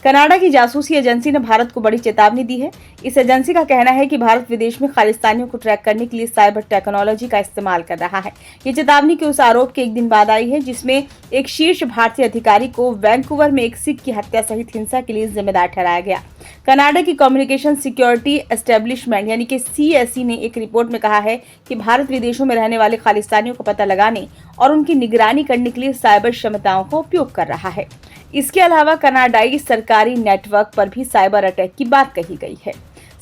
Canada की जासूसी agency ने भारत को बड़ी चेतावनी दी है। इस एजेंसी का कहना है कि भारत विदेश में खालिस्तानियों को ट्रैक करने के लिए साइबर टेक्नोलॉजी का इस्तेमाल कर रहा है। ये चेतावनी के उस आरोप के एक दिन बाद आई है जिसमें एक शीर्ष भारतीय अधिकारी को वैंकूवर में एक सिख की हत्या सहित हिंसा के लिए जिम्मेदार ठहराया गया। कनाडा की कम्युनिकेशन सिक्योरिटी एस्टेब्लिशमेंट यानी कि CSE ने एक रिपोर्ट में कहा है कि भारत विदेशों में रहने वाले खालिस्तानियों को पता लगाने और उनकी निगरानी करने के लिए साइबर क्षमताओं का उपयोग कर रहा है। इसके अलावा कनाडाई सरकारी नेटवर्क पर भी साइबर अटैक की बात कही गई है।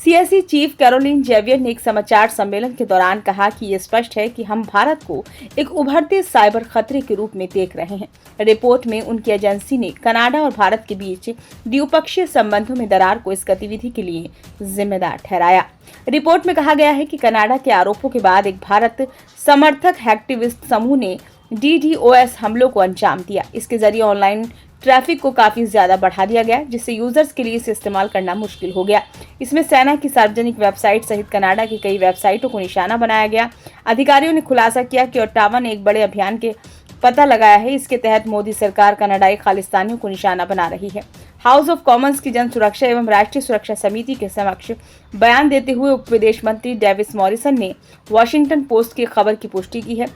CSE चीफ कैरोलिन जेवियर ने एक समाचार सम्मेलन के दौरान कहा कि ये स्पष्ट है कि हम भारत को एक उभरते साइबर खतरे के रूप में देख रहे हैं। रिपोर्ट में उनकी एजेंसी ने कनाडा और भारत के बीच द्विपक्षीय संबंधों में दरार को इस गतिविधि के लिए जिम्मेदार ठहराया। रिपोर्ट में कहा गया है कि कनाडा के आरोपों के बाद एक भारत समर्थक एक्टिविस्ट समूह ने DDoS हमलों को अंजाम दिया। इसके जरिए ऑनलाइन ट्रैफिक को काफी ज्यादा बढ़ा दिया गया, जिससे यूजर्स के लिए इसे इस्तेमाल करना मुश्किल हो गया। इसमें सेना की सार्वजनिक वेबसाइट सहित कनाडा की कई वेबसाइटों को निशाना बनाया गया। अधिकारियों ने खुलासा किया कि ओटावा ने एक बड़े अभियान के पता लगाया है। इसके तहत मोदी सरकार कनाडाई खालिस्तानियों को निशाना बना रही है। हाउस ऑफ कॉमन्स की जन सुरक्षा एवं राष्ट्रीय सुरक्षा समिति के समक्ष बयान देते हुए उप विदेश मंत्री डेविस मॉरिसन ने वॉशिंगटन पोस्ट की खबर की पुष्टि की है।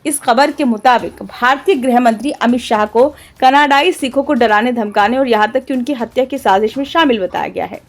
इस खबर के मुताबिक भारतीय गृह मंत्री अमित शाह को कनाडाई सिखों को डराने धमकाने और यहां तक कि उनकी हत्या की साजिश में शामिल बताया गया है।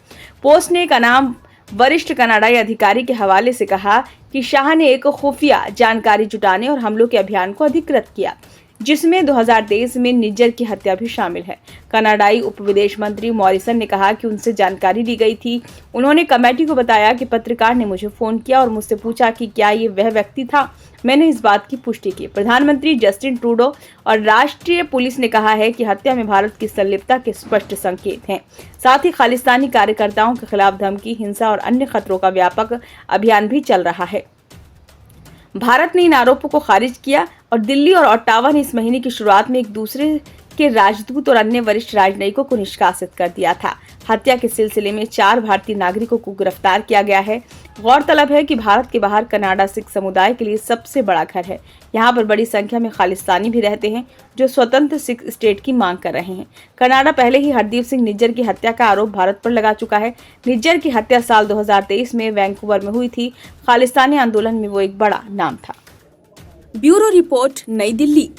पोस्ट ने एक अनाम वरिष्ठ कनाडाई अधिकारी के हवाले से कहा कि शाह ने एक खुफिया जानकारी जुटाने और हमलों के अभियान को अधिकृत किया, जिसमें 2023 में निज्जर की हत्या भी शामिल है। कनाडाई उप विदेश मंत्री मॉरिसन ने कहा कि उनसे जानकारी ली गई थी। उन्होंने कमेटी को बताया कि पत्रकार ने मुझे फोन किया और मुझसे पूछा कि क्या ये वह व्यक्ति था। मैंने इस बात की पुष्टि की। प्रधानमंत्री जस्टिन ट्रूडो और राष्ट्रीय पुलिस ने कहा है कि हत्या में भारत की संलिप्तता के स्पष्ट संकेत हैं। साथ ही खालिस्तानी कार्यकर्ताओं के खिलाफ धमकी, हिंसा और अन्य खतरों का व्यापक अभियान भी चल रहा है। भारत ने इन आरोपों को खारिज किया और दिल्ली और ओटावा ने इस महीने की शुरुआत में एक दूसरे के राजदूत और अन्य वरिष्ठ राजनयिकों को निष्कासित कर दिया था। हत्या के सिलसिले में 4 भारतीय नागरिकों को गिरफ्तार किया गया है। गौरतलब है कि भारत के बाहर कनाडा सिख समुदाय के लिए सबसे बड़ा घर है। यहाँ पर बड़ी संख्या में खालिस्तानी भी रहते हैं जो स्वतंत्र सिख स्टेट की मांग कर रहे हैं। कनाडा पहले ही हरदीप सिंह निज्जर की हत्या का आरोप भारत पर लगा चुका है। निज्जर की हत्या साल 2023 में वैंकूवर में हुई थी। खालिस्तानी आंदोलन में वो एक बड़ा नाम था। ब्यूरो रिपोर्ट, नई दिल्ली।